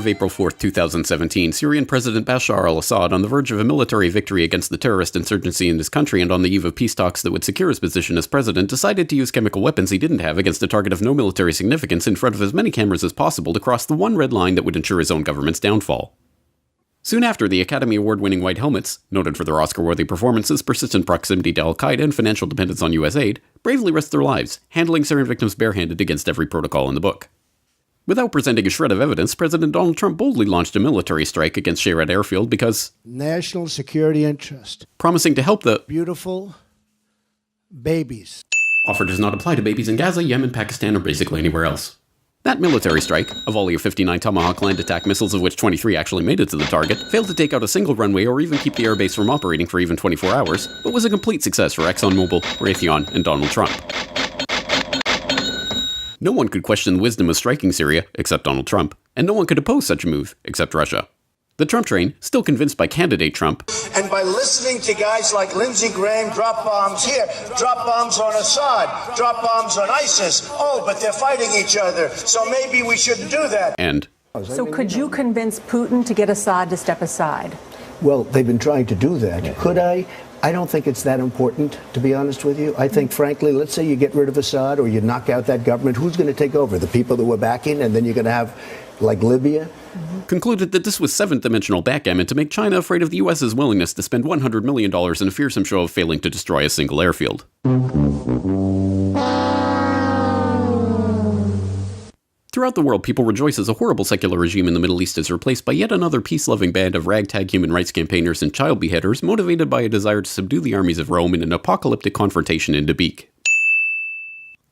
of April 4, 2017, Syrian President Bashar al-Assad, on the verge of a military victory against the terrorist insurgency in his country and on the eve of peace talks that would secure his position as president, decided to use chemical weapons he didn't have against a target of no military significance in front of as many cameras as possible to cross the one red line that would ensure his own government's downfall. Soon after, the Academy Award-winning White Helmets, noted for their Oscar-worthy performances, persistent proximity to al-Qaeda, and financial dependence on US aid, bravely risked their lives, handling Syrian victims barehanded against every protocol in the book. Without presenting a shred of evidence, President Donald Trump boldly launched a military strike against Syria Airfield because national security interest, promising to help the beautiful babies. Offer does not apply to babies in Gaza, Yemen, Pakistan, or basically anywhere else. That military strike, a volley of 59 Tomahawk land attack missiles of which 23 actually made it to the target, failed to take out a single runway or even keep the airbase from operating for even 24 hours, but was a complete success for ExxonMobil, Raytheon, and Donald Trump. No one could question the wisdom of striking Syria, except Donald Trump, and no one could oppose such a move, except Russia. The Trump train, still convinced by candidate Trump, and by listening to guys like Lindsey Graham, drop bombs here, drop bombs on Assad, drop bombs on ISIS, oh, but they're fighting each other, so maybe we shouldn't do that. And so could you convince Putin to get Assad to step aside? Well, they've been trying to do that. Could I? I don't think it's that important, to be honest with you. I think, frankly, let's say you get rid of Assad or you knock out that government, who's going to take over? The people that we're backing, and then you're going to have, like, Libya? Concluded that this was seventh-dimensional backgammon to make China afraid of the U.S.'s willingness to spend $100 million in a fearsome show of failing to destroy a single airfield. Throughout the world, people rejoice as a horrible secular regime in the Middle East is replaced by yet another peace-loving band of ragtag human rights campaigners and child beheaders motivated by a desire to subdue the armies of Rome in an apocalyptic confrontation in Dabiq.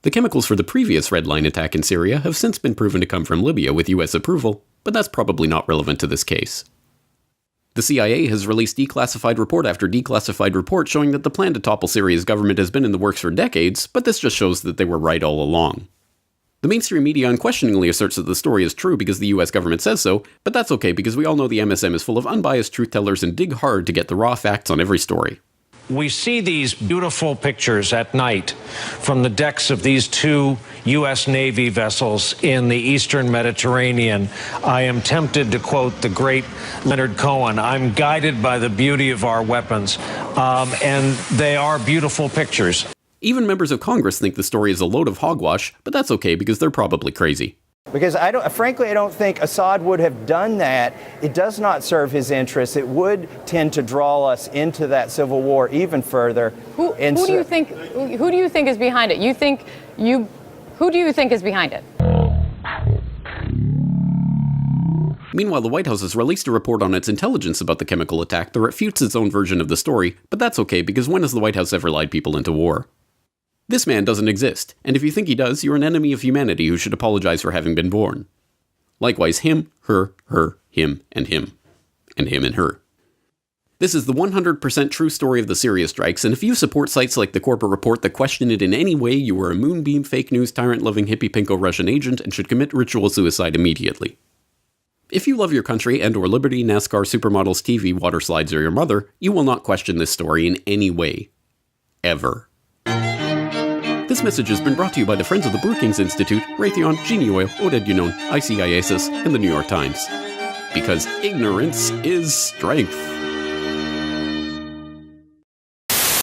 The chemicals for the previous Red Line attack in Syria have since been proven to come from Libya with US approval, but that's probably not relevant to this case. The CIA has released declassified report after declassified report showing that the plan to topple Syria's government has been in the works for decades, but this just shows that they were right all along. The mainstream media unquestioningly asserts that the story is true because the US government says so, but that's okay because we all know the MSM is full of unbiased truth-tellers and dig hard to get the raw facts on every story. We see these beautiful pictures at night from the decks of these two U.S. Navy vessels in the eastern Mediterranean. I am tempted to quote the great Leonard Cohen, I'm guided by the beauty of our weapons, and they are beautiful pictures. Even members of Congress think the story is a load of hogwash, but that's okay because they're probably crazy. Because frankly, I don't think Assad would have done that. It does not serve his interests. It would tend to draw us into that civil war even further. Who do you think is behind it? Who do you think is behind it? Meanwhile, the White House has released a report on its intelligence about the chemical attack that refutes its own version of the story, but that's okay because when has the White House ever lied people into war? This man doesn't exist, and if you think he does, you're an enemy of humanity who should apologize for having been born. Likewise, him, her, him, and him. And him and her. This is the 100% true story of the Syria strikes, and if you support sites like the Corporate Report that question it in any way, you are a moonbeam, fake news, tyrant-loving, hippie-pinko Russian agent and should commit ritual suicide immediately. If you love your country and or liberty, NASCAR, supermodels, TV, water slides, or your mother, you will not question this story in any way. Ever. This message has been brought to you by the Friends of the Brookings Institute, Raytheon, Genie Oil, Oded Yunon, ICIASIS, and the New York Times. Because ignorance is strength.